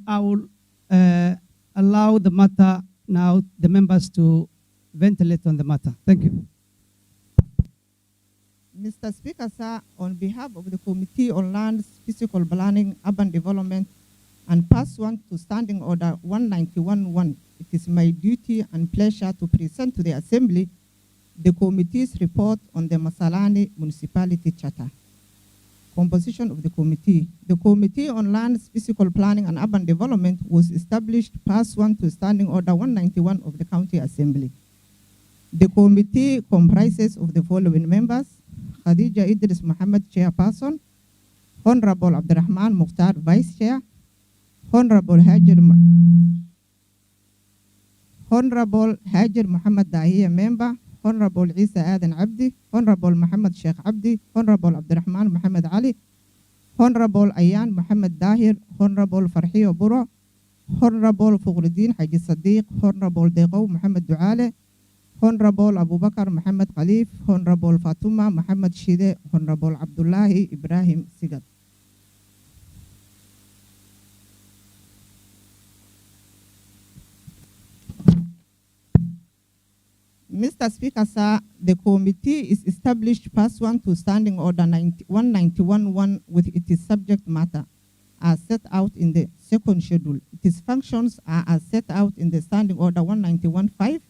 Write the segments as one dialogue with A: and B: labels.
A: I will allow the matter now, the members to ventilate on the matter. Thank you.
B: Mr. Speaker, sir, on behalf of the Committee on Lands, Physical Planning, Urban Development, and pursuant to Standing Order 191-1, it is my duty and pleasure to present to the Assembly the Committee's report on the Masalani Municipality Charter. Composition of the Committee. The Committee on Lands, Physical Planning, and Urban Development was established pursuant to Standing Order 191 of the County Assembly. The committee comprises of the following members: Khadija Idris Muhammad, Chairperson; Honorable Abdurrahman Mukhtar, Vice Chair; Honorable Hajir Muhammad Dahiya, Member; Honorable Isa Adan Abdi; Honorable Muhammad Sheikh Abdi; Honorable Abdurrahman Muhammad Ali; Honorable Ayan Muhammad Dahir; Honorable Farhiyo Buro; Honorable Fukhruddin Haji Sadiq; Honorable Deqaw Muhammad Duale; Honorable Abu Bakr Muhammad Khalif; Honorable Fatuma Muhammad Shide; Honorable Abdullahi Ibrahim Sigat. Mr. Speaker, sir, the committee is established pursuant to Standing Order 191-1 with its subject matter as set out in the second schedule. Its functions are as set out in the Standing Order 191-5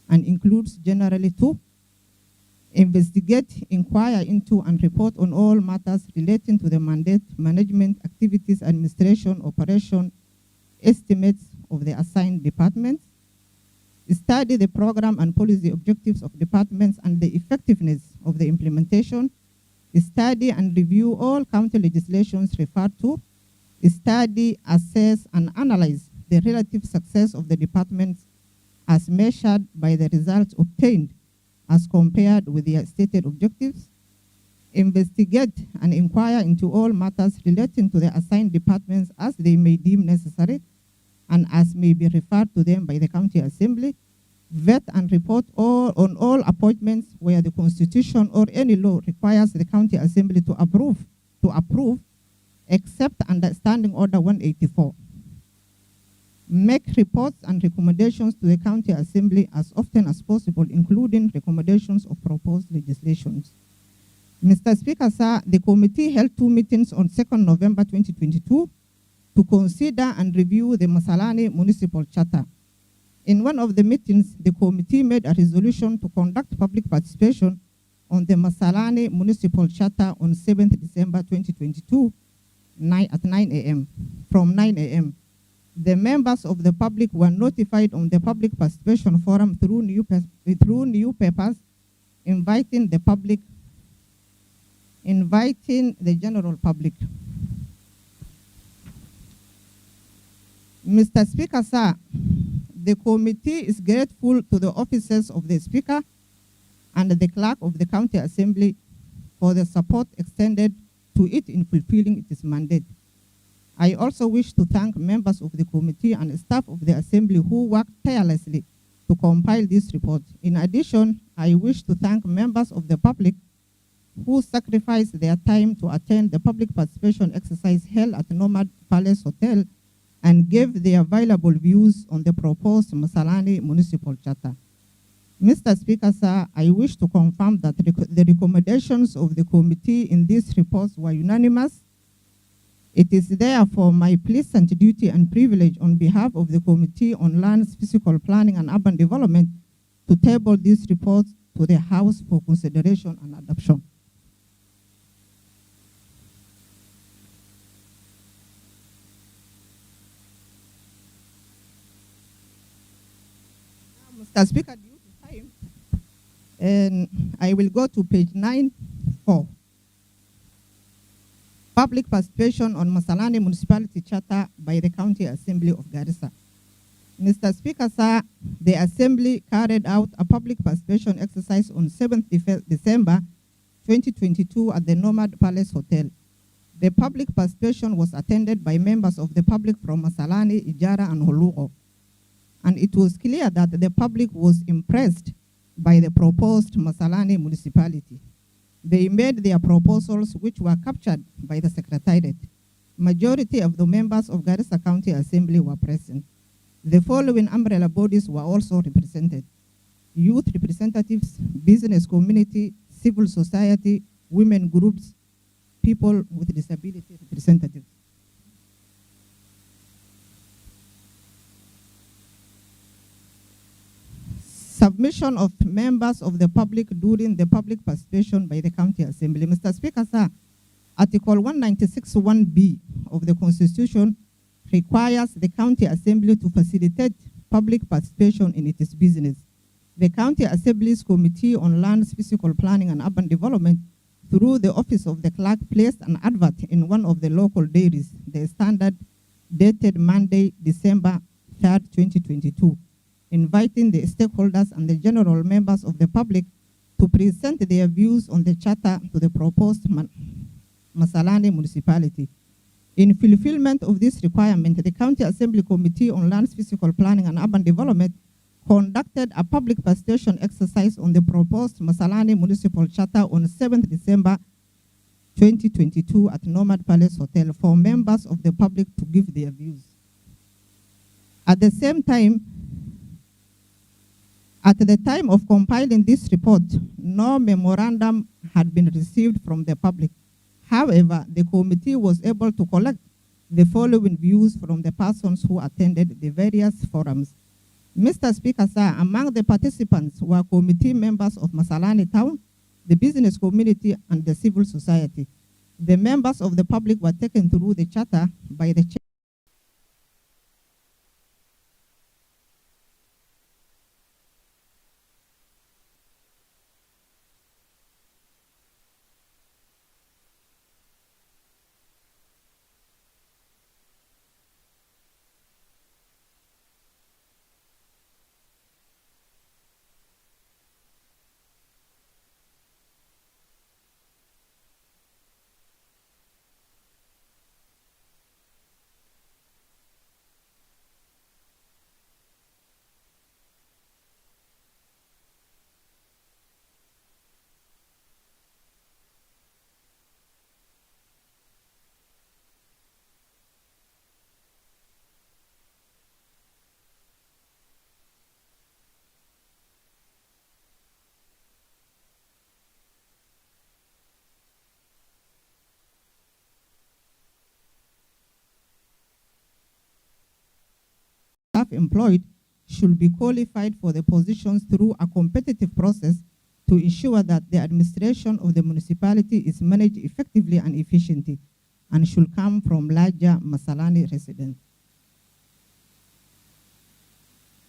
B: and includes generally to investigate, inquire into, and report on all matters relating to the mandate, management, activities, administration, operation, estimates of the assigned departments, study the program and policy objectives of departments and the effectiveness of the implementation, study and review all county legislations referred to, study, assess, and analyze the relative success of the departments as measured by the results obtained as compared with their stated objectives, investigate and inquire into all matters relating to the assigned departments as they may deem necessary and as may be referred to them by the County Assembly, vet and report on all appointments where the Constitution or any law requires the County Assembly to approve, except under Standing Order 184. Make reports and recommendations to the County Assembly as often as possible, including recommendations of proposed legislations. Mr. Speaker, sir, the committee held 2 meetings on 2nd November 2022 to consider and review the Masalani Municipal Charter. In one of the meetings, the committee made a resolution to conduct public participation on the Masalani Municipal Charter on 7th December 2022 at 9 a.m. From 9 a.m. The members of the public were notified on the public participation forum through newspapers, inviting the general public. Mr. Speaker, sir, the committee is grateful to the officers of the Speaker and the Clerk of the County Assembly for the support extended to it in fulfilling its mandate. I also wish to thank members of the committee and staff of the Assembly who worked tirelessly to compile this report. In addition, I wish to thank members of the public who sacrificed their time to attend the public participation exercise held at Nomad Palace Hotel and gave their valuable views on the proposed Masalani Municipal Charter. Mr. Speaker, sir, I wish to confirm that the recommendations of the committee in this report were unanimous. It is therefore my pleasant duty and privilege on behalf of the Committee on Lands, Physical Planning, and Urban Development to table this report to the House for consideration and adoption. Mr. Speaker, due to time, and I will go to page 9.4. Public participation on Masalani Municipality Charter by the County Assembly of Garissa. Mr. Speaker, sir, the Assembly carried out a public participation exercise on 7th December 2022 at the Nomad Palace Hotel. The public participation was attended by members of the public from Masalani, Ijara, and Holugo. And it was clear that the public was impressed by the proposed Masalani municipality. They made their proposals, which were captured by the Secretariat. Majority of the members of Garissa County Assembly were present. The following umbrella bodies were also represented: youth representatives, business community, civil society, women groups, people with disability representatives. Submission of members of the public during the public participation by the County Assembly. Mr. Speaker, sir, Article 196(1)(b) of the Constitution requires the County Assembly to facilitate public participation in its business. The County Assembly's Committee on Lands, Physical Planning and Urban Development, through the Office of the Clerk, placed an advert in one of the local dairies, the Standard, dated Monday, December 3rd, 2022, inviting the stakeholders and the general members of the public to present their views on the charter to the proposed Masalani Municipality. In fulfillment of this requirement, the County Assembly Committee on Lands, Physical Planning and Urban Development conducted a public participation exercise on the proposed Masalani Municipal Charter on 7th December 2022 at Nomad Palace Hotel for members of the public to give their views. At the same time, at the time of compiling this report, no memorandum had been received from the public. However, the committee was able to collect the following views from the persons who attended the various forums. Mr. Speaker, sir, among the participants were committee members of Masalani Town, the business community, and the civil society. The members of the public were taken through the charter by the chair. Staff employed should be qualified for the positions through a competitive process to ensure that the administration of the municipality is managed effectively and efficiently, and should come from larger Masalani residents.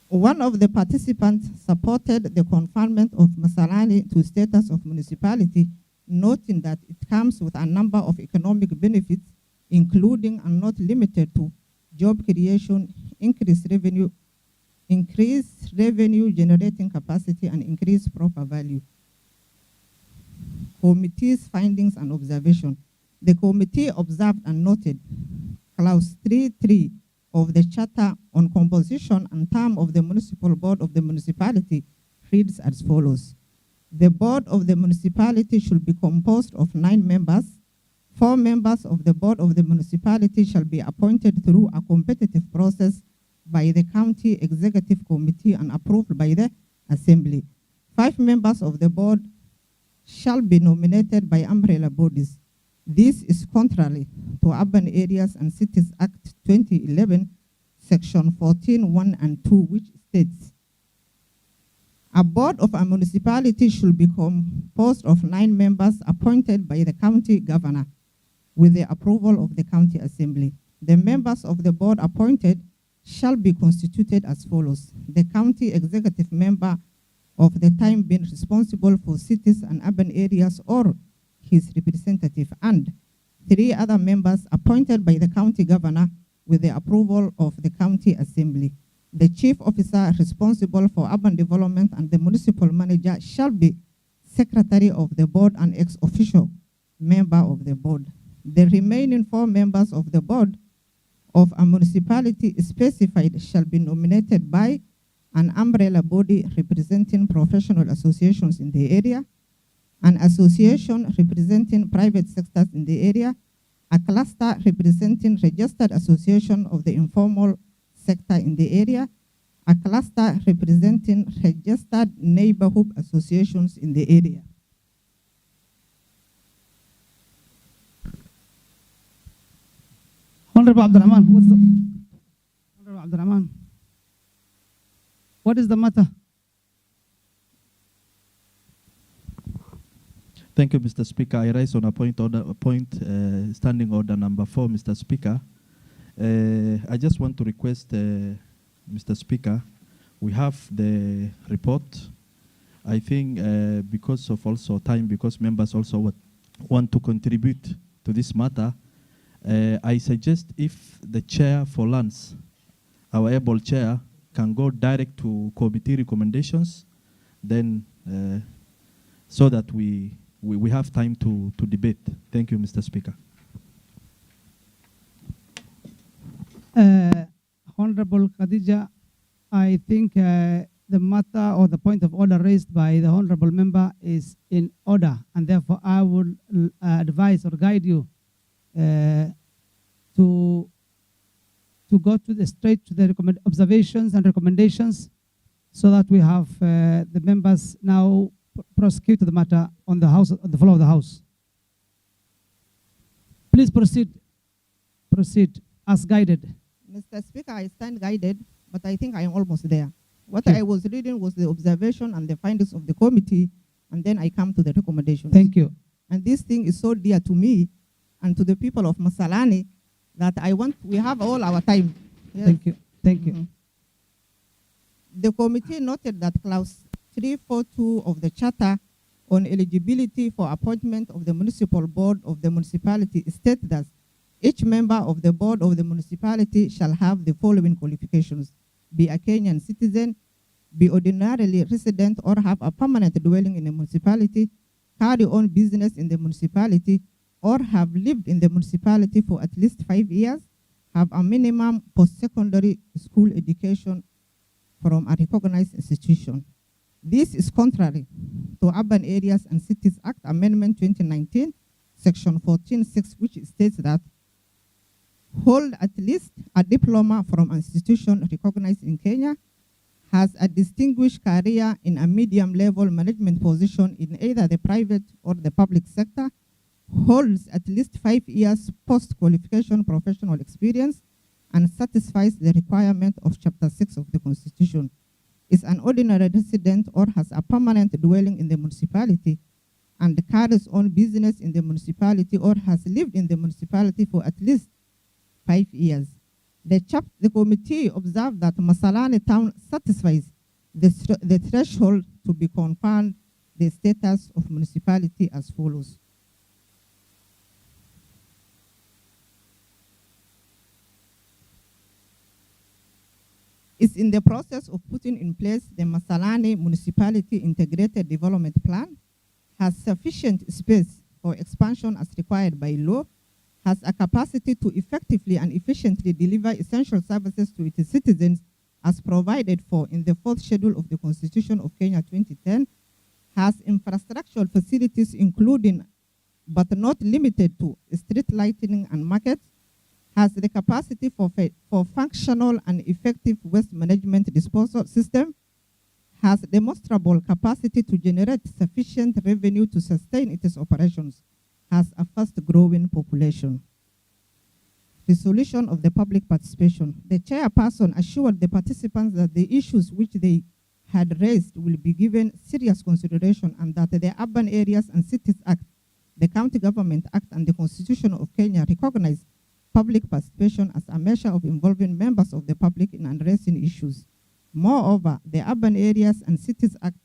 B: One of the participants supported the conferment of Masalani to status of municipality, noting that it comes with a number of economic benefits, including and not limited to job creation, increased revenue generating capacity, and increased proper value. Committee's findings and observation. The committee observed and noted clause 3.3 of the Charter on composition and term of the municipal board of the municipality reads as follows. The board of the municipality should be composed of 9 members. 4 members of the board of the municipality shall be appointed through a competitive process by the county executive committee and approved by the assembly. 5 members of the board shall be nominated by umbrella bodies. This is contrary to Urban Areas and Cities Act 2011, Section 14(1) and 2, which states, a board of a municipality should be composed of 9 members appointed by the county governor with the approval of the county assembly. The members of the board appointed shall be constituted as follows. The county executive member of the time being responsible for cities and urban areas or his representative, and 3 other members appointed by the county governor with the approval of the county assembly. The chief officer responsible for urban development and the municipal manager shall be secretary of the board and ex officio member of the board. The remaining 4 members of the board of a municipality specified shall be nominated by an umbrella body representing professional associations in the area, an association representing private sectors in the area, a cluster representing registered association of the informal sector in the area, a cluster representing registered neighborhood associations in the area.
A: Honorable Abdurrahman, Honorable Abdurrahman, what is the matter?
C: Thank you, Mr. Speaker. I rise on a standing order number 4, Mr. Speaker. I just want to request, Mr. Speaker, we have the report. I think because of also time, because members also want to contribute to this matter, I suggest if the chair for lands, our able chair, can go direct to committee recommendations, then so that we have time to debate. Thank you, Mr. Speaker.
A: Honorable Khadija, I think the matter or the point of order raised by the honorable member is in order, and therefore I would advise or guide you to go straight to the observations and recommendations, so that we have the members now prosecute the matter on the house, on the floor of the house. Please proceed as guided.
B: Mr. Speaker, I stand guided, but I think I am almost there. What
A: Okay.
B: I was reading was the observation and the findings of the committee, and then I come to the recommendations.
A: Thank you.
B: And this thing is so dear to me and to the people of Masalani that we have all our time. Yes.
A: Thank you. Thank you.
B: Mhm. The committee noted that clause 342 of the Charter on eligibility for appointment of the municipal board of the municipality states that each member of the board of the municipality shall have the following qualifications: be a Kenyan citizen, be ordinarily resident or have a permanent dwelling in the municipality, carry on business in the municipality, or have lived in the municipality for at least 5 years, have a minimum post-secondary school education from a recognized institution. This is contrary to Urban Areas and Cities Act Amendment 2019, Section 14(6), which states that hold at least a diploma from an institution recognized in Kenya, has a distinguished career in a medium-level management position in either the private or the public sector, holds at least 5 years post-qualification professional experience, and satisfies the requirement of Chapter 6 of the Constitution, is an ordinary resident or has a permanent dwelling in the municipality, and carries on business in the municipality or has lived in the municipality for at least 5 years. The committee observed that Masalani town satisfies the threshold to be conferred the status of municipality as follows. Is in the process of putting in place the Masalani Municipality Integrated Development Plan, has sufficient space for expansion as required by law, has a capacity to effectively and efficiently deliver essential services to its citizens as provided for in the 4th schedule of the Constitution of Kenya 2010, has infrastructural facilities including but not limited to street lighting and markets, has the capacity for functional and effective waste management disposal system, has demonstrable capacity to generate sufficient revenue to sustain its operations, has a fast-growing population. Resolution of the public participation. The chairperson assured the participants that the issues which they had raised will be given serious consideration and that the Urban Areas and Cities Act, the County Government Act, and the Constitution of Kenya recognize public participation as a measure of involving members of the public in addressing issues. Moreover, the Urban Areas and Cities Act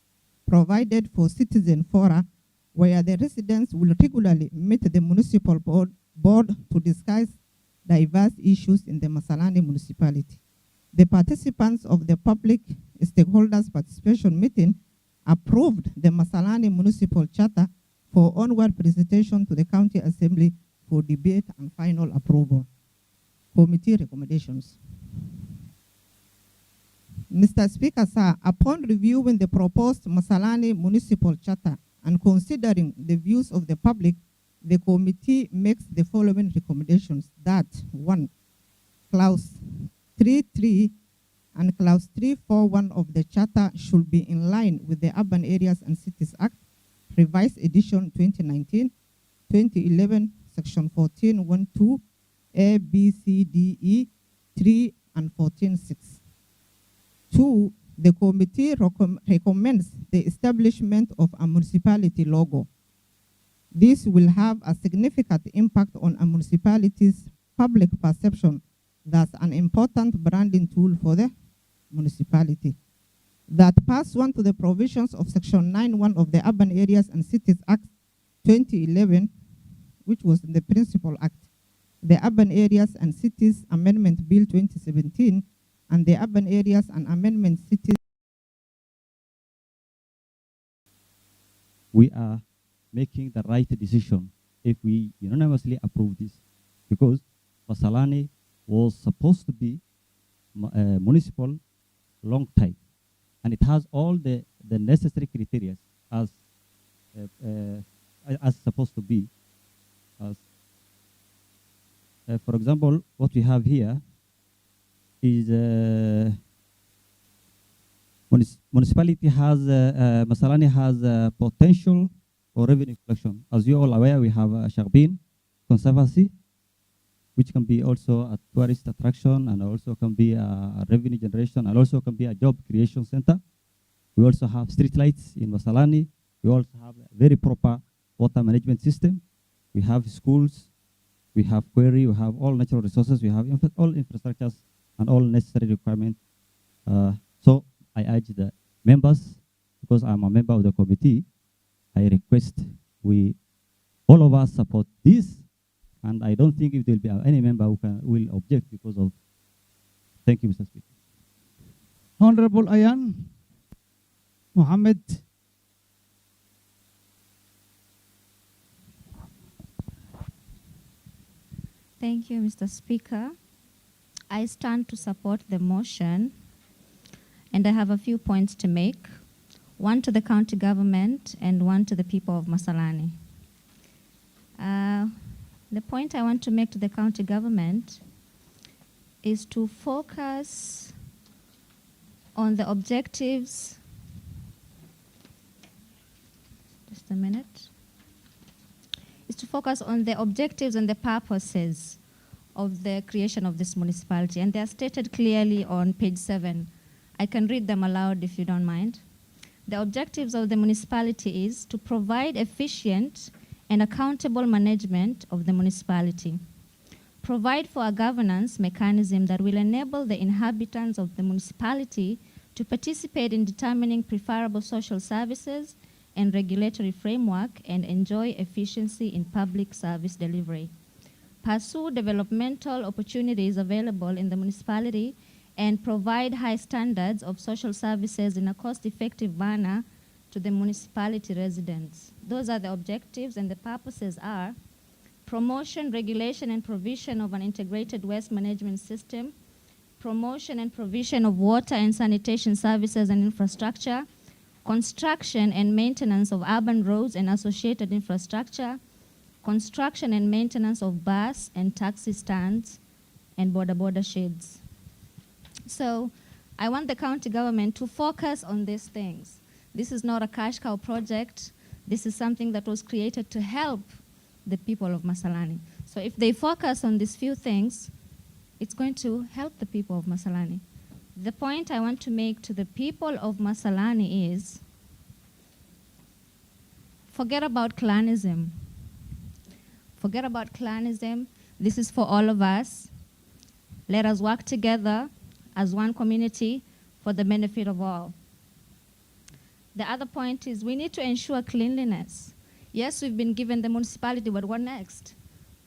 B: provided for citizen fora where the residents will regularly meet the municipal board to discuss diverse issues in the Masalani municipality. The participants of the public stakeholders participation meeting approved the Masalani Municipal Charter for onward presentation to the County Assembly for debate and final approval. Committee recommendations. Mr. Speaker, sir, upon reviewing the proposed Masalani Municipal Charter and considering the views of the public, the committee makes the following recommendations: that 1, clause 3.3 and clause 3.4.1 of the charter should be in line with the Urban Areas and Cities Act, revised edition 2019, 2011, section 14.1.2, A, B, C, D, E, 3, and 14.6. 2, the committee recommends the establishment of a municipality logo. This will have a significant impact on a municipality's public perception, thus an important branding tool for the municipality. That pursuant to the provisions of Section 9.1 of the Urban Areas and Cities Act 2011, which was the Principal Act, the Urban Areas and Cities Amendment Bill 2017, and the Urban Areas and Amendment Cities.
D: We are making the right decision if we unanimously approve this, because Masalani was supposed to be municipal long time, and it has all the necessary criteria as supposed to be. As for example, what we have here is municipality has Masalani has potential for revenue collection. As you all aware, we have Sharbin Conservancy, which can be also a tourist attraction and also can be a revenue generation and also can be a job creation center. We also have street lights in Masalani. We also have a very proper water management system. We have schools, we have quarry, we have all natural resources, we have all infrastructures and all necessary requirements. So I urge the members, because I'm a member of the committee, I request all of us support this, and I don't think if there will be any member who will object because of. Thank you, Mr. Speaker.
A: Honorable Ayan Mohammed.
E: Thank you, Mr. Speaker. I stand to support the motion, and I have a few points to make, one to the county government and one to the people of Masalani. The point I want to make to the county government is to focus on the objectives. Just a minute. Is to focus on the objectives and the purposes of the creation of this municipality, and they are stated clearly on page 7. I can read them aloud if you don't mind. The objectives of the municipality is to provide efficient and accountable management of the municipality, provide for a governance mechanism that will enable the inhabitants of the municipality to participate in determining preferable social services and regulatory framework and enjoy efficiency in public service delivery, pursue developmental opportunities available in the municipality, and provide high standards of social services in a cost-effective manner to the municipality residents. Those are the objectives, and the purposes are promotion, regulation, and provision of an integrated waste management system, promotion and provision of water and sanitation services and infrastructure, construction and maintenance of urban roads and associated infrastructure, construction and maintenance of bus and taxi stands, and border sheds. So I want the county government to focus on these things. This is not a cash cow project. This is something that was created to help the people of Masalani. So if they focus on these few things, it's going to help the people of Masalani. The point I want to make to the people of Masalani is, forget about clanism. Forget about clanism. This is for all of us. Let us work together as one community for the benefit of all. The other point is we need to ensure cleanliness. Yes, we've been given the municipality, but what next?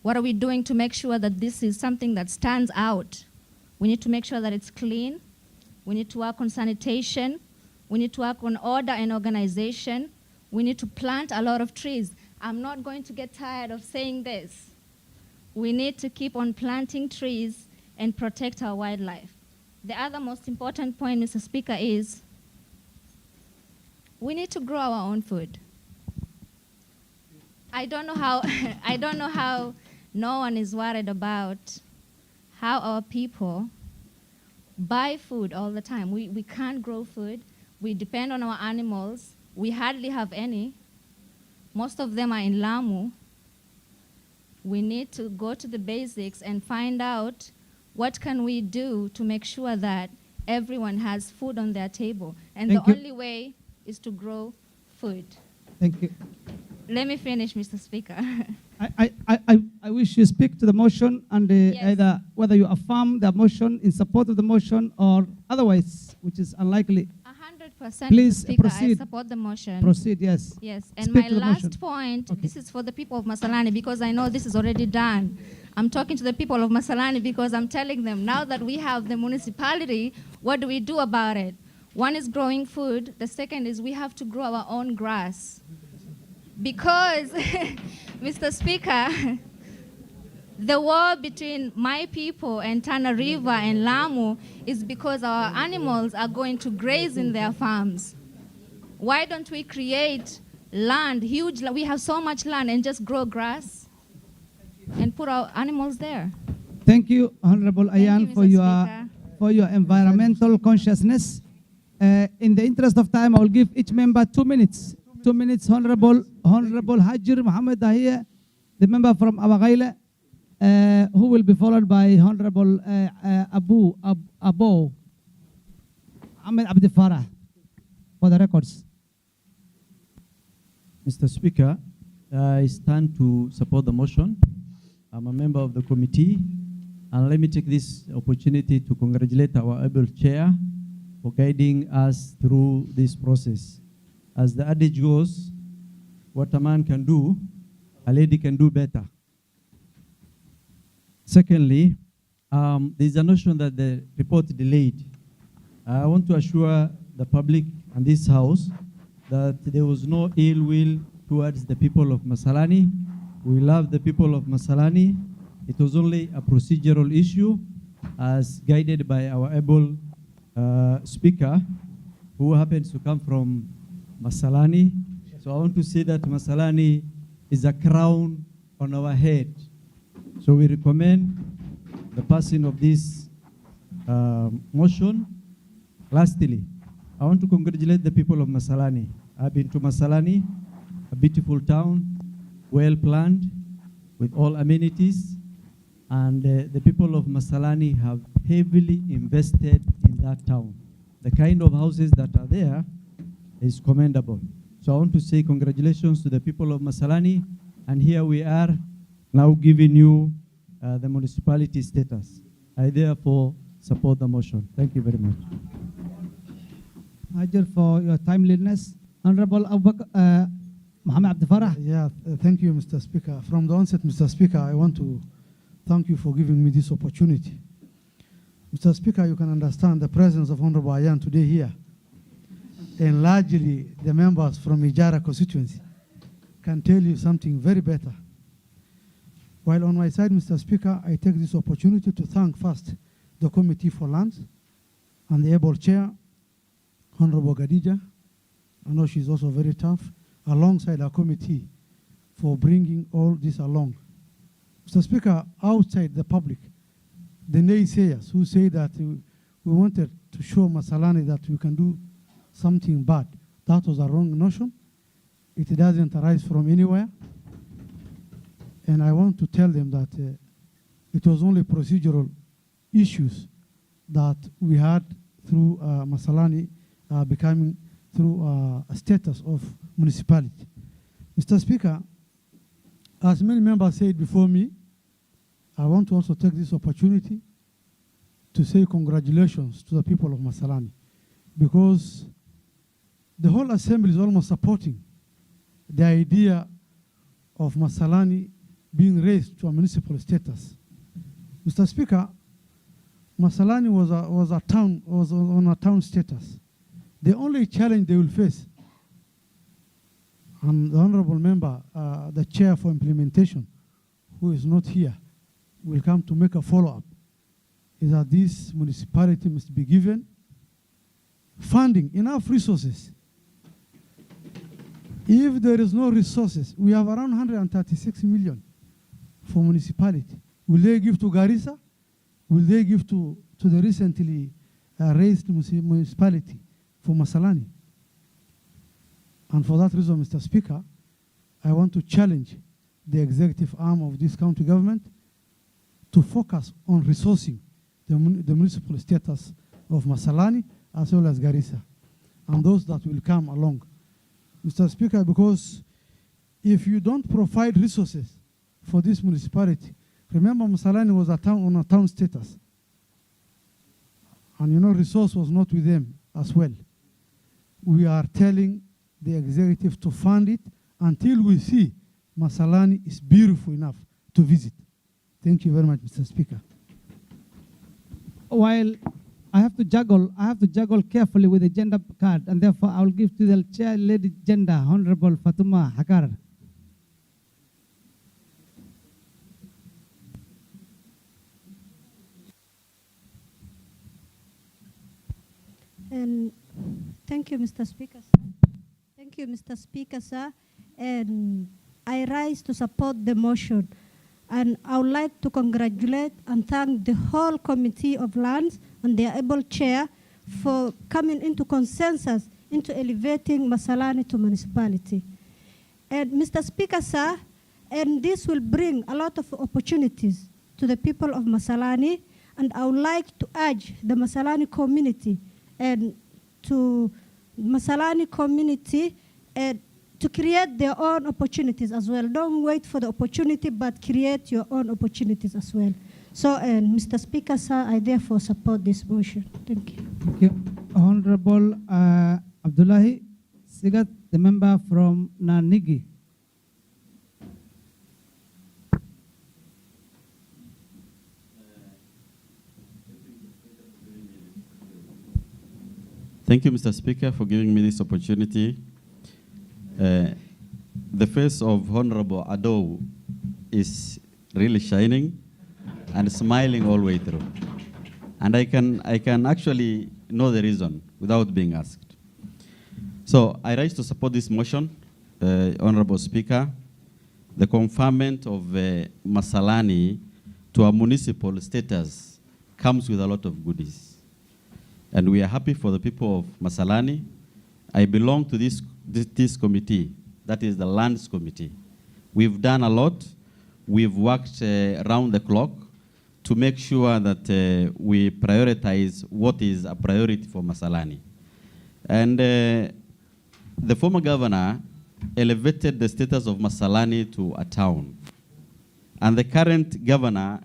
E: What are we doing to make sure that this is something that stands out? We need to make sure that it's clean. We need to work on sanitation. We need to work on order and organization. We need to plant a lot of trees. I'm not going to get tired of saying this. We need to keep on planting trees and protect our wildlife. The other most important point, Mr. Speaker, is we need to grow our own food. I don't know how I don't know how no one is worried about how our people buy food all the time. We can't grow food. We depend on our animals. We hardly have any. Most of them are in Lamu. We need to go to the basics and find out what can we do to make sure that everyone has food on their table. And
A: Thank
E: the
A: you.
E: only way is to grow food.
A: Thank you.
E: Let me finish, Mr. Speaker.
A: I wish you speak to the motion and
E: Yes.
A: either whether you affirm the motion in support of the motion or otherwise, which is unlikely.
E: 100%,
A: Please,
E: Mr. Speaker,
A: proceed.
E: I support the motion.
A: Proceed, yes.
E: Yes, and
A: Speak
E: my
A: to the
E: last
A: motion.
E: point,
A: Okay.
E: this is for the people of Masalani because I know this is already done. I'm talking to the people of Masalani because I'm telling them now that we have the municipality, what do we do about it? One is growing food. The second is we have to grow our own grass. Because, Mr. Speaker, the war between my people and Tana River and Lamu is because our animals are going to graze in their farms. Why don't we create land, huge, we have so much land, and just grow grass and put our animals there?
A: Thank you, Honorable Ayan,
E: you,
A: for
E: Mr. Speaker.
A: for your environmental consciousness. In the interest of time, I will give each member 2 minutes. 2 minutes, Honorable Hajir Muhammad Dahia, the member from Abagaila, who will be followed by Honorable Abo Ahmed Abdi Farah, for the records.
F: Mr. Speaker, I stand to support the motion. I'm a member of the committee, and let me take this opportunity to congratulate our able chair for guiding us through this process. As the adage goes, what a man can do, a lady can do better. Secondly, there's a notion that the report delayed. I want to assure the public and this House that there was no ill will towards the people of Masalani. We love the people of Masalani. It was only a procedural issue as guided by our able speaker who happens to come from Masalani. So I want to say that Masalani is a crown on our head. So we recommend the passing of this motion. Lastly, I want to congratulate the people of Masalani. I've been to Masalani, a beautiful town, well planned, with all amenities, and the people of Masalani have heavily invested in that town. The kind of houses that are there is commendable. So I want to say congratulations to the people of Masalani, and here we are now giving you the municipality status. I therefore support the motion. Thank you very much.
A: Hajir, for your timeliness. Honorable Muhammad Abdi Farah.
G: Yeah, thank you, Mr. Speaker. From the onset, Mr. Speaker, I want to thank you for giving me this opportunity. Mr. Speaker, you can understand the presence of Honorable Ayan today here, and largely the members from Ijara constituency can tell you something very better. While on my side, Mr. Speaker, I take this opportunity to thank first the Committee for Lands and the able chair, Honorable Gadija. I know she's also very tough, alongside our committee for bringing all this along. Mr. Speaker, outside the public, the naysayers who say that we wanted to show Masalani that we can do something bad, that was a wrong notion. It doesn't arise from anywhere. And I want to tell them that it was only procedural issues that we had through Masalani becoming through a status of municipality. Mr. Speaker, as many members said before me, I want to also take this opportunity to say congratulations to the people of Masalani, because the whole assembly is almost supporting the idea of Masalani being raised to a municipal status. Mr. Speaker, Masalani was on a town status. The only challenge they will face, and the honorable member, the chair for implementation, who is not here, will come to make a follow-up, is that this municipality must be given funding, enough resources If there is no resources, we have around 136 million for municipality. Will they give to Garissa? Will they give to the recently raised municipality for Masalani? And for that reason, Mr. Speaker, I want to challenge the executive arm of this county government to focus on resourcing the municipal status of Masalani as well as Garissa, and those that will come along. Mr. Speaker, because if you don't provide resources for this municipality, remember Masalani was a town on a town status, and you know resource was not with them as well. We are telling the executive to fund it until we see Masalani is beautiful enough to visit. Thank you very much, Mr. Speaker.
A: While I have to juggle carefully with the gender card, and therefore I will give to the chair lady gender, Honorable Fatuma Hakar.
H: And thank you, Mr. Speaker, sir. Thank you, Mr. Speaker, sir. And I rise to support the motion. And I would like to congratulate and thank the whole Committee of Lands and their able chair for coming into consensus into elevating Masalani to municipality. And Mr. Speaker, sir, and this will bring a lot of opportunities to the people of Masalani. And I would like to urge the Masalani community and to Masalani community to create their own opportunities as well. Don't wait for the opportunity, but create your own opportunities as well. So, Mr. Speaker, sir, I therefore support this motion. Thank you.
A: Thank you. Honorable Abdullahi Sigat, the member from Nanigi.
I: Thank you, Mr. Speaker, for giving me this opportunity. The face of Honorable Ado is really shining and smiling all the way through. And I can actually know the reason without being asked. So I rise to support this motion, Honorable Speaker. The conferment of Masalani to a municipal status comes with a lot of goodies. And we are happy for the people of Masalani. I belong to this committee, that is the Lands Committee. We've done a lot. We've worked around the clock to make sure that we prioritize what is a priority for Masalani. And the former governor elevated the status of Masalani to a town. And the current governor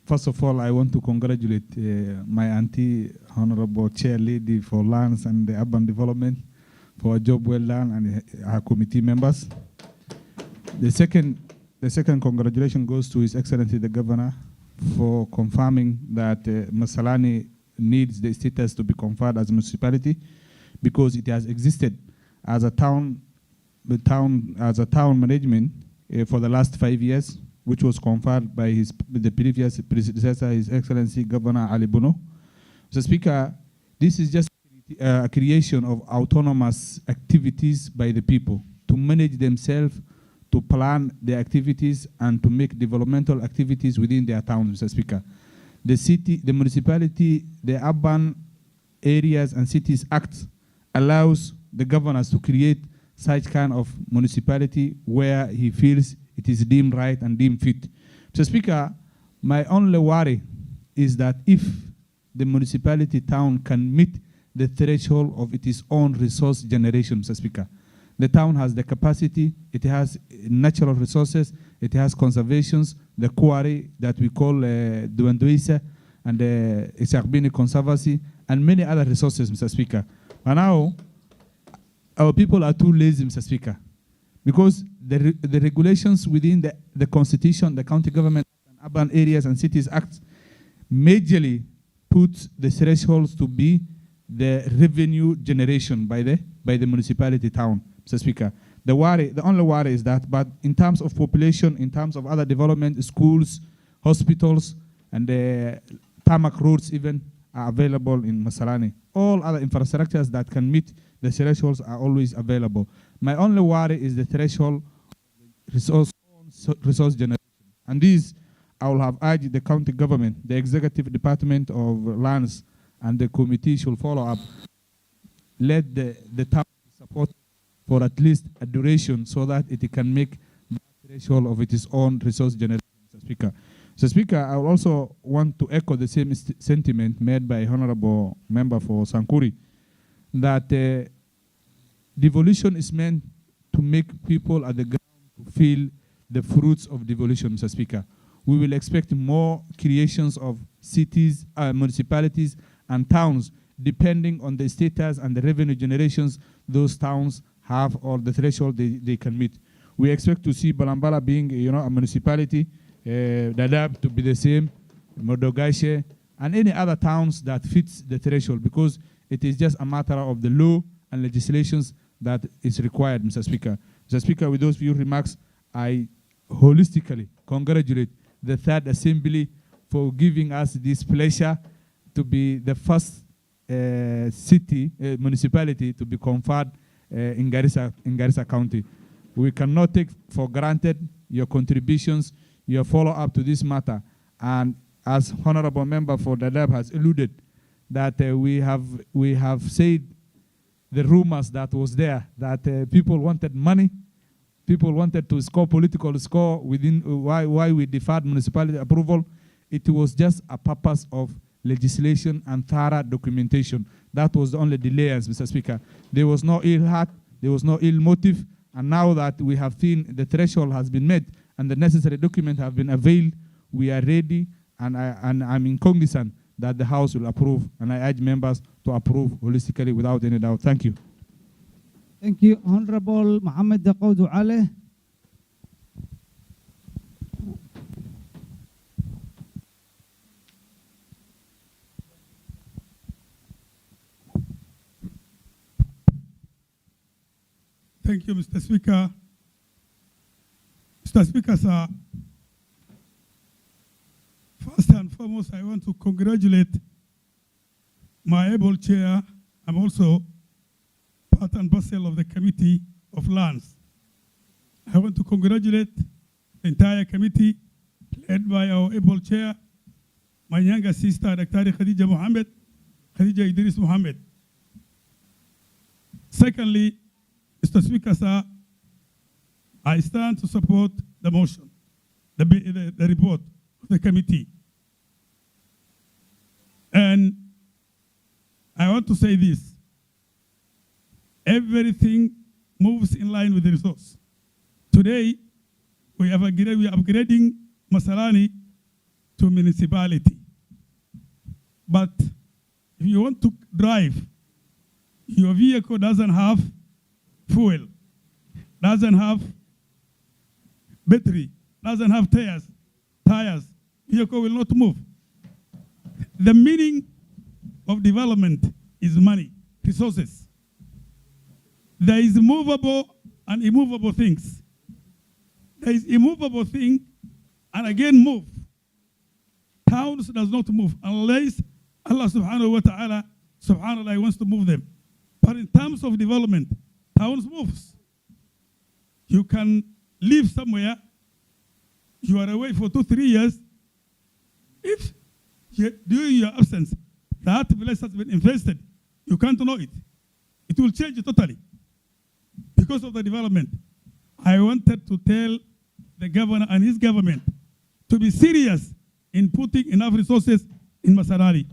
J: First of all, I want to congratulate my auntie, Honorable Chair Lady for Lands and the Urban Development for a job well done, and our committee members. The second congratulation goes to His Excellency the Governor for confirming that Masalani needs the status to be conferred as a municipality because it has existed as a town management for the last 5 years, which was conferred by the previous predecessor, His Excellency Governor Ali Bono. Mr. Speaker, this is just a creation of autonomous activities by the people to manage themselves, to plan their activities, and to make developmental activities within their town, Mr. Speaker. The city, the municipality, the Urban Areas and Cities Act allows the governors to create such kind of municipality where he feels it is deemed right and deemed fit. Mr. Speaker, my only worry is that if the municipality town can meet the threshold of its own resource generation, Mr. Speaker, The town has the capacity, it has natural resources, it has conservations, the quarry that we call Duanduisa, and the Isakbini Conservancy, and many other resources, Mr. Speaker. But now, our people are too lazy, Mr. Speaker, because the regulations within the Constitution, the County Government and Urban Areas and Cities Act, majorly put the thresholds to be the revenue generation by the municipality town, Mr. Speaker. The only worry is that, but in terms of population, in terms of other development, schools, hospitals, and the tarmac roads even are available in Masalani. All other infrastructures that can meet the thresholds are always available. My only worry is the threshold resource generation. And these, I will have urged the county government, the executive department of lands, and the committee should follow up. Let the town support for at least a duration so that it can make the threshold of its own resource generation, Mr. Speaker. Mr. Speaker, I also want to echo the same sentiment made by Honorable Member for Sankuri, that devolution is meant to make people at the ground to feel the fruits of devolution, Mr. Speaker. We will expect more creations of cities, municipalities, and towns, depending on the status and the revenue generations those towns have or the threshold they can meet. We expect to see Balambala being, a municipality, Dadaab to be the same, Modogashe, and any other towns that fits the threshold, because it is just a matter of the law and legislations that is required, Mr. Speaker. Mr. Speaker, with those few remarks, I holistically congratulate the Third Assembly for giving us this pleasure to be the first municipality to be conferred in Garissa County. We cannot take for granted your contributions, your follow-up to this matter. And as Honorable Member for Dadaab has alluded, that we have said the rumors that was there, that people wanted money, people wanted to score political score within why we deferred municipality approval. It was just a purpose of legislation and thorough documentation. That was the only delay, Mr. Speaker. There was no ill heart, there was no ill motive, and now that we have seen the threshold has been met and the necessary documents have been availed, we are ready, and I'm cognizant that the House will approve, and I urge members to approve holistically without any doubt. Thank you.
A: Thank you, Honorable Mohammed Daqoudu Ali.
K: Thank you, Mr. Speaker. Mr. Speaker, sir, first and foremost, I want to congratulate my able chair. I'm also part and parcel of the Committee of Lands. I want to congratulate the entire committee led by our able chair, my younger sister, Dr. Khadija Idris Mohammed. Secondly, Mr. Speaker, sir, I stand to support the motion, the report of the committee. And I want to say this. Everything moves in line with the resource. Today, we are upgrading Masalani to municipality. But if you want to drive, your vehicle doesn't have fuel, doesn't have battery, doesn't have tires, vehicle will not move. The meaning of development is money, resources. There is movable and immovable things. There is immovable thing and again move. Towns does not move unless Allah subhanahu wa ta'ala subhanallah wants to move them. But in terms of development, towns moves. You can live somewhere, you are away for 2-3 years. If during your absence, that place has been invested, you can't know it. It will change totally because of the development. I wanted to tell the governor and his government to be serious in putting enough resources in Masalani.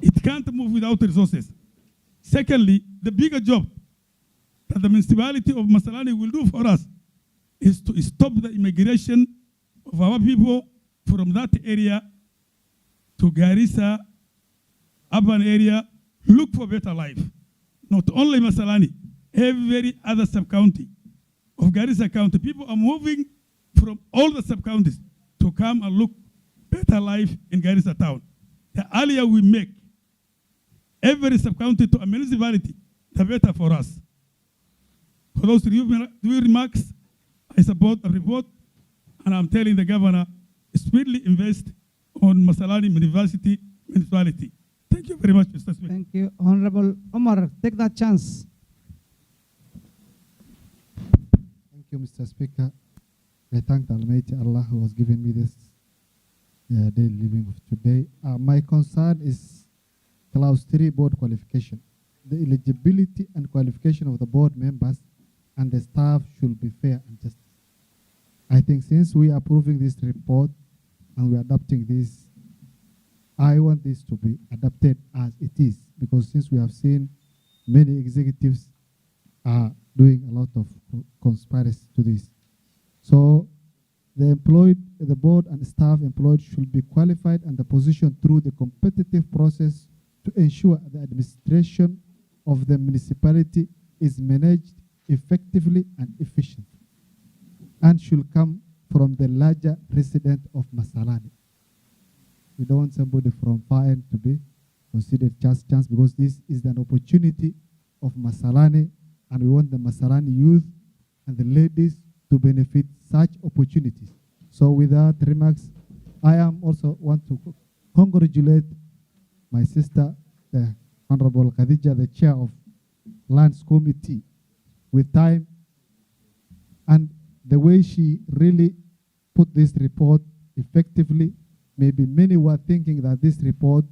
K: It can't move without resources. Secondly, the bigger job that the municipality of Masalani will do for us is to stop the immigration of our people from that area to Garissa, urban area, look for better life. Not only Masalani, every other sub-county of Garissa County. People are moving from all the sub-counties to come and look better life in Garissa town. The earlier we make every sub-county to a municipality, the better for us. For those three remarks, I support the report, and I'm telling the governor, speedily invest on Masalani Municipality. Thank you very much, Mr. Speaker.
A: Thank you. Honorable Omar, take that chance.
L: Thank you, Mr. Speaker. I thank the Almighty Allah who has given me this daily living of today. My concern is Clause 3 board qualification. The eligibility and qualification of the board members and the staff should be fair and just. I think since we are approving this report and we are adopting this, I want this to be adopted as it is, because since we have seen many executives are doing a lot of conspiracy to this. So the board and staff employed should be qualified and the position through the competitive process to ensure the administration of the municipality is managed effectively and efficiently, and should come from the larger resident of Masalani. We don't want somebody from far end to be considered chance, because this is an opportunity of Masalani, and we want the Masalani youth and the ladies to benefit such opportunities. So with that remarks, I am also want to congratulate my sister, the Honorable Khadija, the chair of Lands Committee, with time and the way she really put this report effectively. Maybe many were thinking that this report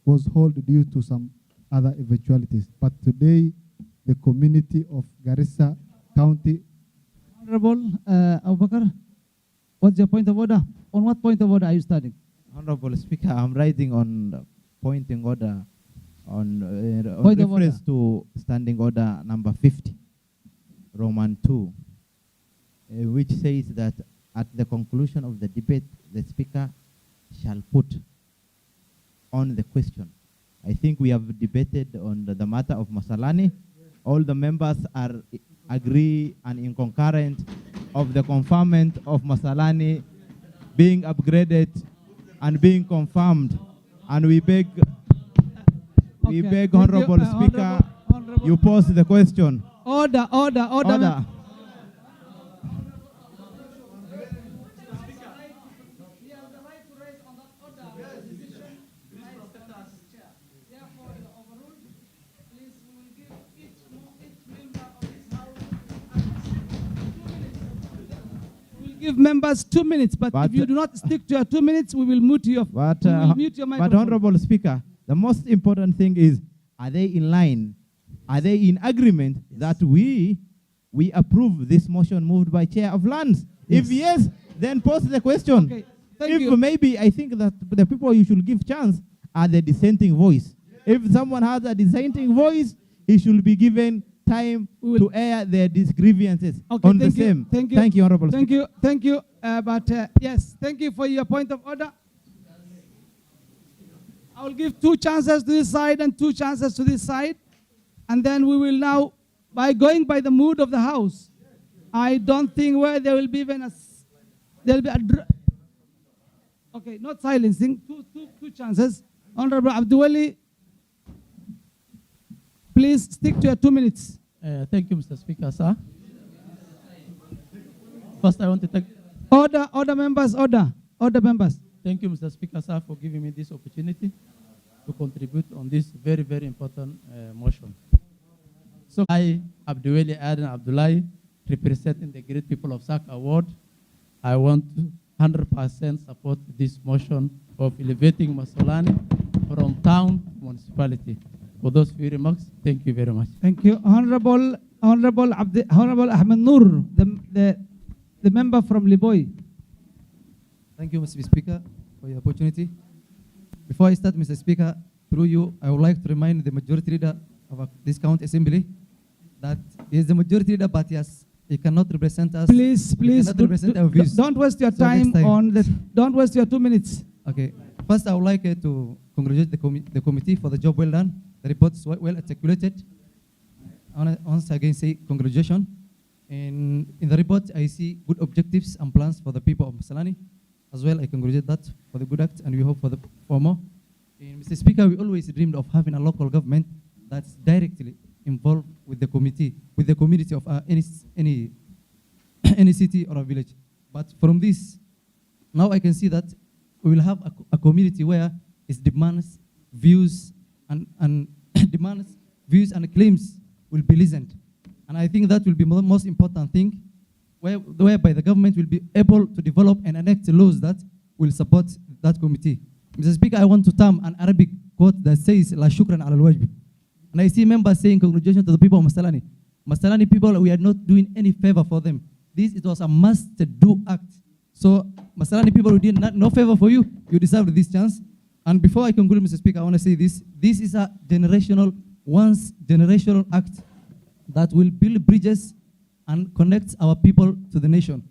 L: was held due to some other eventualities. But today, the community of Garissa County.
A: Honorable Abu Bakr, what's your point of order? On what point of order are you starting?
M: Honorable Speaker, I'm writing on pointing order on
A: Point of
M: reference to standing order number 50, Roman 2, which says that at the conclusion of the debate, the Speaker shall put on the question. I think we have debated on the matter of Masalani. All the members are agree and in concurrent of the conferment of Masalani being upgraded and being confirmed. And we beg, Honorable Speaker, you pose the question.
A: Order.
M: Order.
A: Give members 2 minutes, but if you do not stick to your 2 minutes, we will mute your mute your microphone.
M: But Honorable Speaker, the most important thing is, are they in line? Are they in agreement that we approve this motion moved by Chair of Lands? Yes. If yes, then pose the question.
A: Okay. Thank you.
M: Maybe I think that the people you should give chance are the dissenting voice. If someone has a dissenting voice, he should be given time to air their grievances on the same.
A: Thank you.
M: Thank you, Honorable
A: Thank
M: Speaker.
A: you. Thank you. Yes, thank you for your point of order. I will give 2 chances to this side and 2 chances to this side. And then we will now, by going by the mood of the House, I don't think where there will be even okay, not silencing, two chances. Honorable Abdulwali, please stick to your 2 minutes.
F: Thank you, Mr. Speaker, sir. First, I want to thank...
A: Order members, order members.
F: Thank you, Mr. Speaker, sir, for giving me this opportunity to contribute on this very, very important motion. So I, Abdulwali Adan Abdullahi, representing the great people of SAC Award, I want to 100% support this motion of elevating Masalani from town to municipality. For those few remarks, thank you very much.
A: Thank you. Honorable Ahmed Noor, the member from Liboy.
N: Thank you, Mr. Speaker, for your opportunity. Before I start, Mr. Speaker, through you, I would like to remind the majority leader of this county assembly that he is the majority leader, but he cannot represent us.
A: Please,
N: He
A: please,
N: cannot represent our views.
A: don't waste your
N: So next
A: time on the. Don't waste your 2 minutes.
N: Okay. First, I would like to congratulate the committee for the job well done. The report is well articulated. I want to once again say congratulations. And in the report, I see good objectives and plans for the people of Masalani. As well, I congratulate that for the good act, and we hope for more. And Mr. Speaker, we always dreamed of having a local government that's directly involved with the community of any city or a village. But from this, now I can see that we will have a community where its demands, views, and demands, views, and claims will be listened. And I think that will be the most important thing, whereby the government will be able to develop and enact laws that will support that committee. Mr. Speaker, I want to term an Arabic quote that says, La shukran ala al-wajib. And I see members saying congratulations to the people of Masalani. Masalani people, we are not doing any favor for them. It was a must-do act. So Masalani people who did no favor for you, you deserve this chance. And before I conclude, Mr. Speaker, I want to say this. This is a once generational act that will build bridges and connect our people to the nation.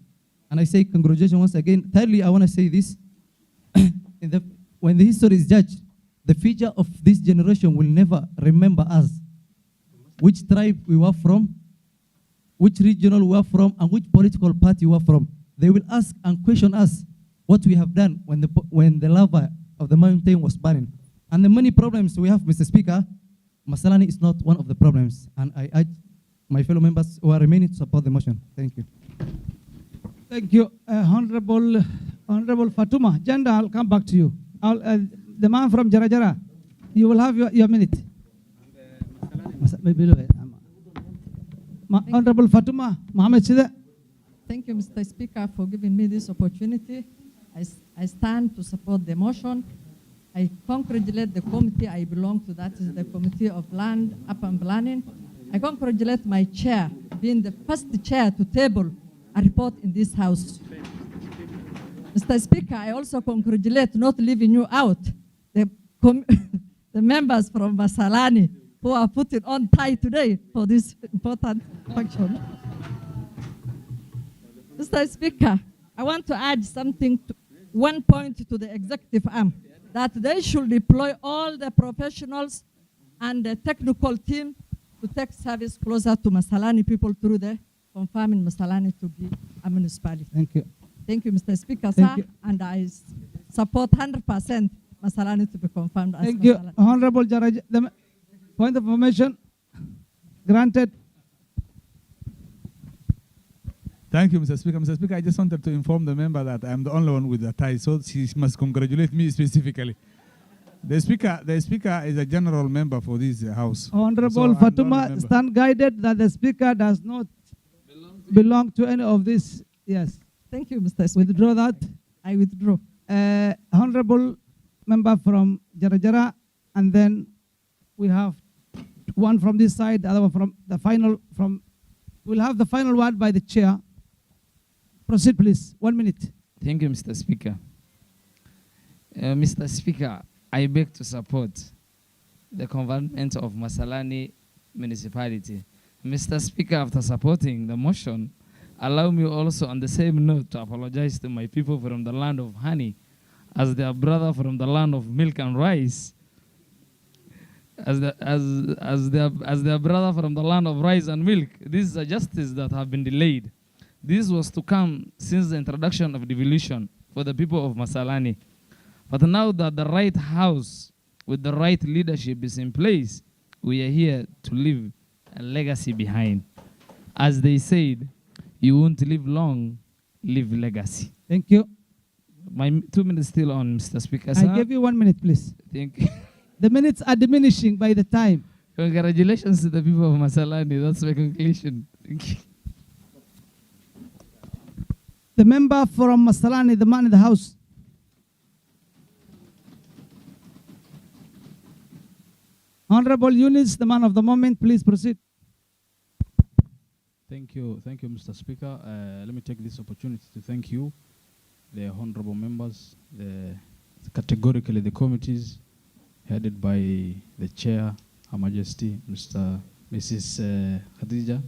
N: And I say congratulations once again. Thirdly, I want to say this. When the history is judged, the future of this generation will never remember us. Which tribe we were from, which regional we were from, and which political party we were from. They will ask and question us what we have done when the lava of the mountain was burning. And the many problems we have, Mr. Speaker, Masalani is not one of the problems. And I urge my fellow members who are remaining to support the motion. Thank you.
A: Thank you, Honorable Fatuma. Janda, I'll come back to you. The man from Jarajara, you will have your minute. Honorable Fatuma Mohammed Sida.
O: Thank you, Mr. Speaker, for giving me this opportunity. I stand to support the motion. I congratulate the committee I belong to, that is the Committee of Land, Urban Planning. I congratulate my chair, being the first chair to table a report in this House. Mr. Speaker, I also congratulate, not leaving you out, the members from Masalani who are putting on tie today for this important function. Mr. Speaker, I want to add one point to the executive arm, that they should deploy all the professionals and the technical team to take service closer to Masalani people through the confirming Masalani to be a municipality.
A: Thank you.
O: Thank you, Mr. Speaker, sir, and I support 100% Masalani to be confirmed as
A: Thank you,
O: Masalani.
A: Honorable Jaraj. The point of information granted.
J: Thank you, Mr. Speaker. Mr. Speaker, I just wanted to inform the member that I'm the only one with a tie, so she must congratulate me specifically. The speaker is a general member for this House.
A: Honorable Fatuma, stand guided that the Speaker does not belong to any of this. Yes.
O: Thank you, Mr. Speaker.
A: Withdraw that.
O: I withdraw.
A: Honorable member from Jarajara, and then we have one from this side, the other one from the final. We'll have the final word by the chair. Proceed, please. 1 minute.
P: Thank you, Mr. Speaker. Mr. Speaker, I beg to support the convergence of Masalani Municipality. Mr. Speaker, after supporting the motion, allow me also on the same note to apologize to my people from the land of honey, as their brother from the land of milk and rice, as their brother from the land of rice and milk. This is a justice that have been delayed. This was to come since the introduction of devolution for the people of Masalani. But now that the right house with the right leadership is in place, we are here to leave a legacy behind. As they said, you won't live long, leave legacy.
A: Thank you.
P: My 2 minutes still on, Mr. Speaker.
A: I give you 1 minute, please.
P: Thank you.
A: The minutes are diminishing by the time.
P: Congratulations to the people of Masalani. That's my conclusion. Thank you.
A: The member from Masalani, the man in the house. Honorable Yunus, the man of the moment, please proceed.
Q: Thank you, Mr. Speaker. Let me take this opportunity to thank you, the honorable members, categorically the committees headed by the chair, Her Majesty, Mr. Mrs. Khadija,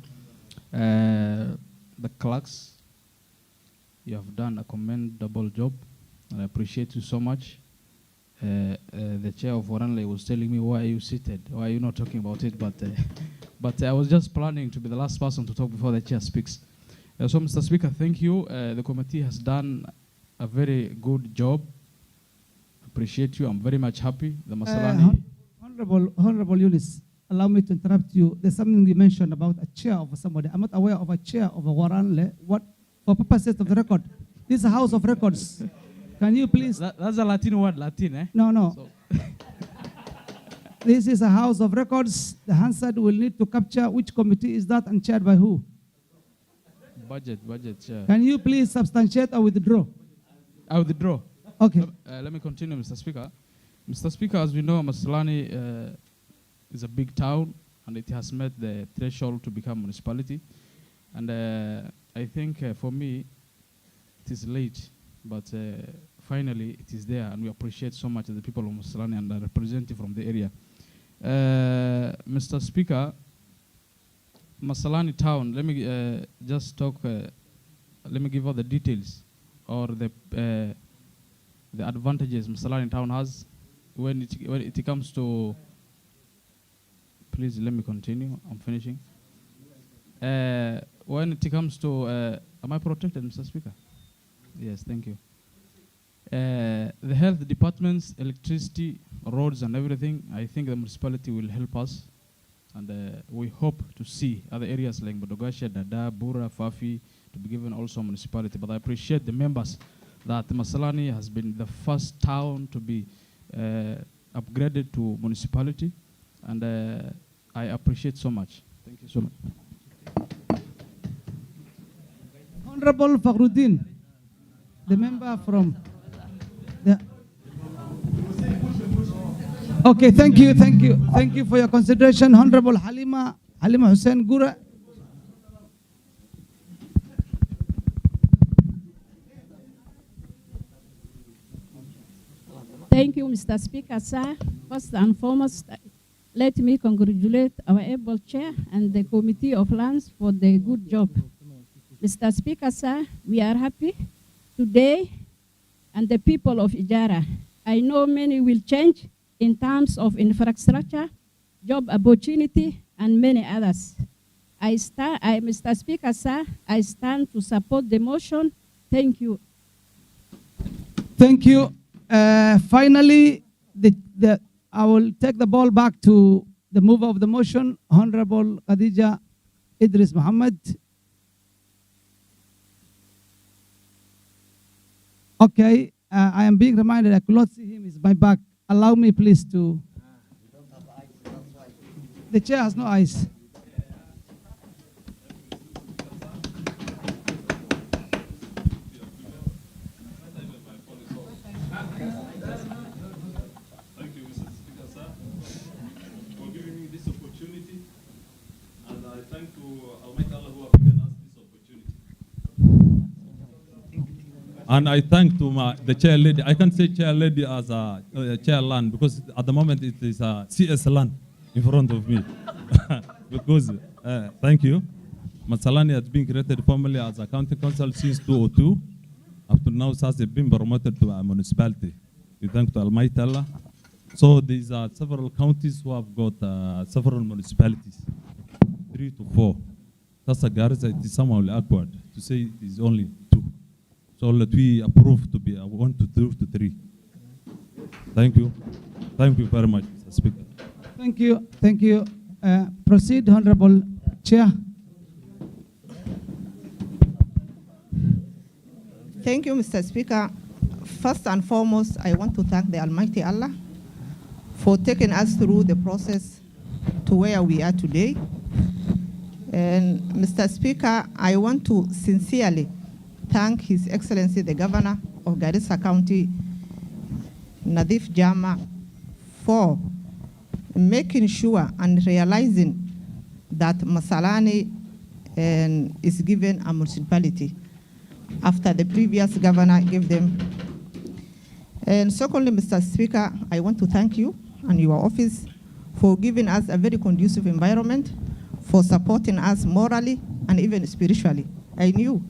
Q: the clerks, you have done a commendable job, and I appreciate you so much. The chair of Waranle was telling me, why are you seated? Why are you not talking about it? But I was just planning to be the last person to talk before the chair speaks. So, Mr. Speaker, thank you. The committee has done a very good job. Appreciate you. I'm very much happy. The Masalani.
A: Honorable Yunus, allow me to interrupt you. There's something you mentioned about a chair of somebody. I'm not aware of a chair of a Waranle. What, for purposes of the record, this is a house of records. Can you please?
Q: That's a Latin word, Latin, eh?
A: No.
Q: So
A: This is a house of records. The Hansard will need to capture which committee is that and chaired by who.
Q: budget, chair.
A: Can you please substantiate or withdraw?
Q: I withdraw.
A: Okay.
Q: Let me continue, Mr. Speaker. Mr. Speaker, as we know, Masalani is a big town, and it has met the threshold to become municipality. And I think for me, it is late, but finally it is there, and we appreciate so much the people of Masalani and the representative from the area. Mr. Speaker, Masalani town, let me just talk, let me give all the details or the advantages Masalani town has when it comes to, please let me continue, I'm finishing. When it comes to, am I protected, Mr. Speaker? Yes, thank you. The health departments, electricity, roads and everything, I think the municipality will help us. And we hope to see other areas like Bodogasha, Dada, Bura, Fafi to be given also municipality. But I appreciate the members that Masalani has been the first town to be upgraded to municipality. And I appreciate so much. Thank you so much.
A: Honorable Fakhruddin, the member from the... Okay, thank you for your consideration. Honorable Halima Hussein Gura.
R: Thank you, Mr. Speaker, sir. First and foremost, let me congratulate our able chair and the Committee of Lands for the good job. Mr. Speaker, sir, we are happy today, and the people of Ijara. I know many will change in terms of infrastructure, job opportunity, and many others. Mr. Speaker, sir, I stand to support the motion. Thank you.
A: Thank you. Finally, I will take the ball back to the mover of the motion, Honorable Khadija Idris Muhammad. Okay, I am being reminded I could not see him, it's my back. Allow me please to... The chair has no eyes.
S: Thank you, Mr. Speaker, sir, for giving me this opportunity. And I thank to Almighty Allah who have given us this opportunity.
T: And I thank to the chair lady. I can say chair lady as a chair land because at the moment it is a CS land in front of me. Because, thank you. Masalani has been created formally as a county council since 2002. Up to now, it has been promoted to a municipality. We thank to Almighty Allah. So these are several counties who have got several municipalities, 3 to 4. That's a Garissa. It is somehow awkward to say it is only 2. So let we approve to be 1 to 2 to 3. Thank you. Thank you very much, Mr. Speaker.
A: Thank you. Thank you. Proceed, Honorable Chair.
B: Thank you, Mr. Speaker. First and foremost, I want to thank the Almighty Allah for taking us through the process to where we are today. And Mr. Speaker, I want to sincerely thank His Excellency the Governor of Garissa County, Nadif Jama, for making sure and realizing that Masalani is given a municipality after the previous governor gave them. And secondly, Mr. Speaker, I want to thank you and your office for giving us a very conducive environment for supporting us morally and even spiritually. I knew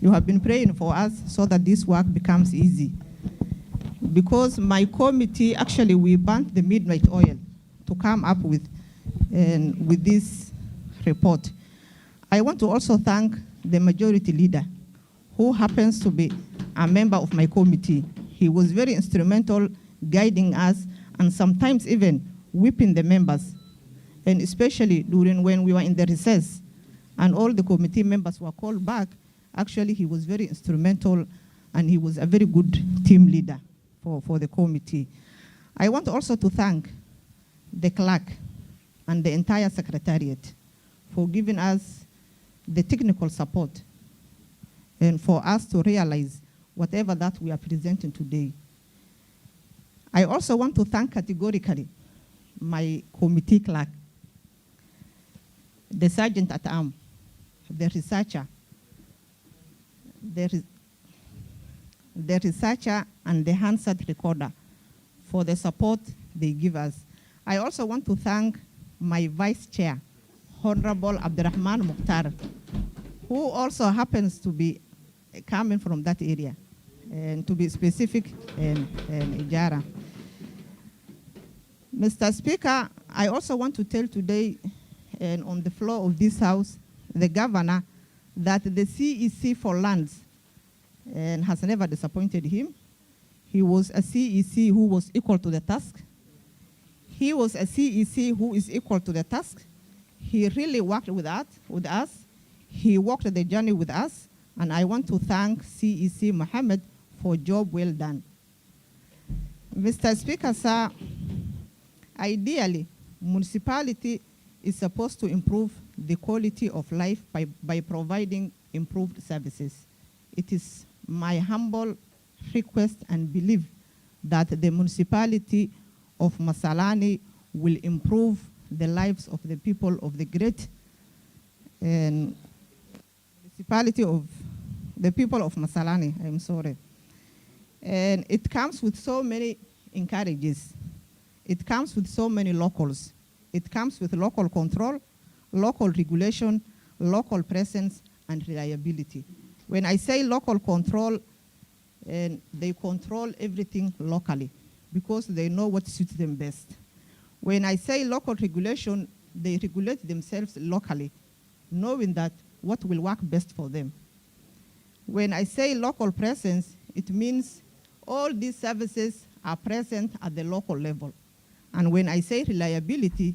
B: you have been praying for us so that this work becomes easy. Because my committee, actually, we burnt the midnight oil to come up with this report. I want to also thank the majority leader, who happens to be a member of my committee. He was very instrumental guiding us and sometimes even whipping the members, and especially during when we were in the recess and all the committee members were called back. Actually, he was very instrumental and he was a very good team leader for the committee. I want also to thank the clerk and the entire secretariat for giving us the technical support and for us to realize whatever that we are presenting today. I also want to thank categorically my committee clerk, the sergeant at arms, the researcher, the researcher and the Hansard recorder for the support they give us. I also want to thank my vice chair, Honorable Abdurrahman Mukhtar, who also happens to be coming from that area, and to be specific, Ijara. Mr. Speaker, I also want to tell today, and on the floor of this House, the governor, that the CEC for lands has never disappointed him. He was a CEC who was equal to the task. He was a CEC who is equal to the task. He really worked with us. He walked the journey with us, and I want to thank CEC Mohammed for a job well done. Mr. Speaker, sir, ideally, municipality is supposed to improve the quality of life by providing improved services. It is my humble request and belief that the municipality of Masalani will improve the lives of the people of the great municipality of the people of Masalani, I'm sorry. And it comes with so many encourages. It comes with so many locals. It comes with local control, local regulation, local presence, and reliability. When I say local control, they control everything locally because they know what suits them best. When I say local regulation, they regulate themselves locally, knowing that what will work best for them. When I say local presence, it means all these services are present at the local level. And when I say reliability,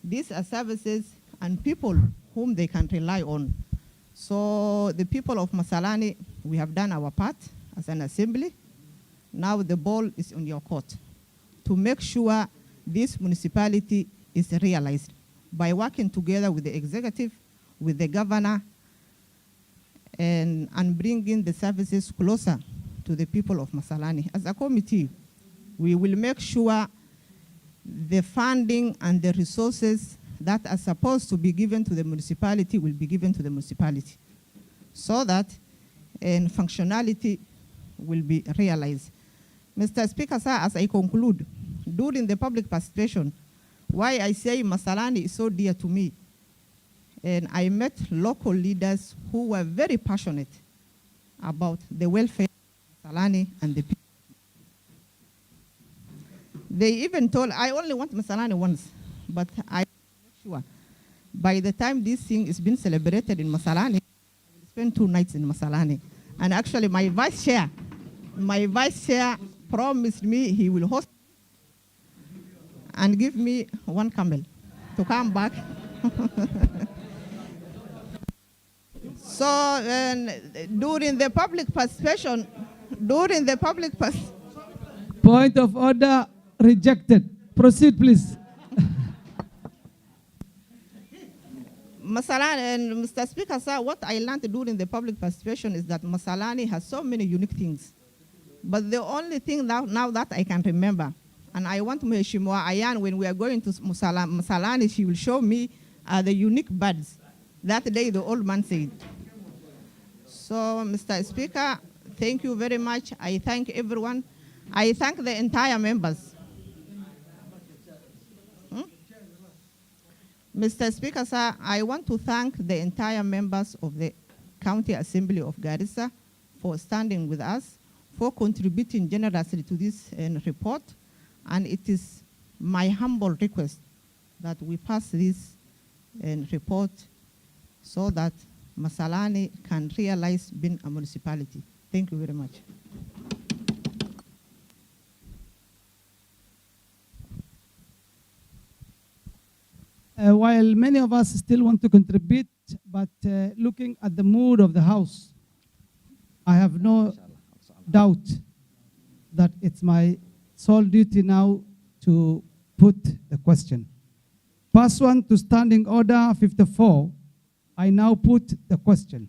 B: these are services and people whom they can rely on. So the people of Masalani, we have done our part as an assembly. Now the ball is on your court to make sure this municipality is realized by working together with the executive, with the governor, and bringing the services closer to the people of Masalani. As a committee, we will make sure the funding and the resources that are supposed to be given to the municipality will be given to the municipality so that functionality will be realized. Mr. Speaker, sir, as I conclude, during the public participation, why I say Masalani is so dear to me, and I met local leaders who were very passionate about the welfare of Masalani and the people. They even told, I only want Masalani once, but I make sure by the time this thing is being celebrated in Masalani, I will spend 2 nights in Masalani. And actually my vice chair promised me he will host and give me 1 camel to come back. So during the public participation,
A: Point of order rejected. Proceed, please.
B: Masalani, and Mr. Speaker, sir, what I learned during the public participation is that Masalani has so many unique things. But the only thing now that I can remember, and I want Mheshimiwa Ayan, when we are going to Masalani, she will show me the unique birds. That day the old man said. So, Mr. Speaker, thank you very much. I thank everyone. I thank the entire members. Mr. Speaker, sir, I want to thank the entire members of the County Assembly of Garissa for standing with us, for contributing generously to this report, and it is my humble request that we pass this report so that Masalani can realize being a municipality. Thank you very much.
A: While many of us still want to contribute, but looking at the mood of the House, I have no doubt that it's my sole duty now to put the question. Pursuant to Standing Order 54, I now put the question.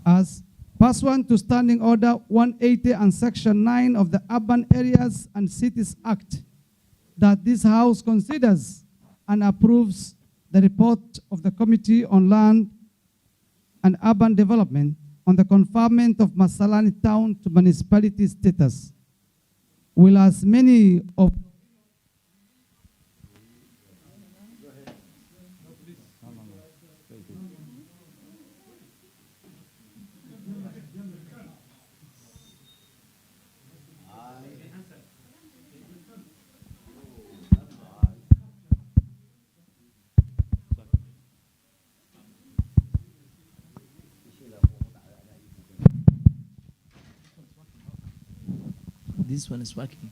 A: As pursuant to Standing Order 180 and Section 9 of the Urban Areas and Cities Act, that this House considers and approves the report of the Committee on Land and Urban Development on the conferment of Masalani Town to municipality status. Will as many of
P: This one is working.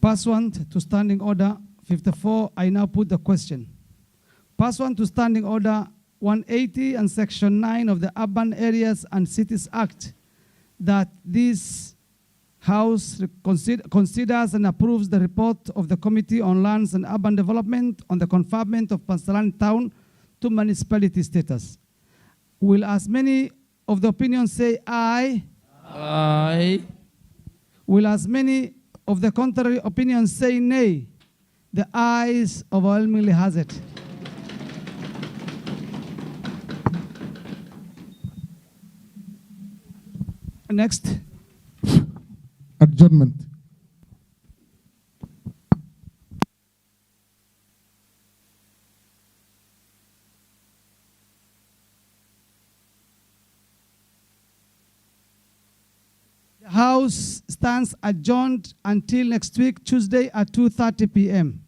A: Pursuant to Standing Order 54, I now put the question. Pursuant to Standing Order 180 and Section 9 of the Urban Areas and Cities Act, that this House considers and approves the report of the Committee on Lands and Urban Development on the conferment of Masalani Town to municipality status. Will as many of the opinions say aye?
P: Aye.
A: Will as many of the contrary opinions say nay? The ayes overwhelmingly has it. Next.
L: Adjournment.
A: The House stands adjourned until next week, Tuesday at 2:30 p.m.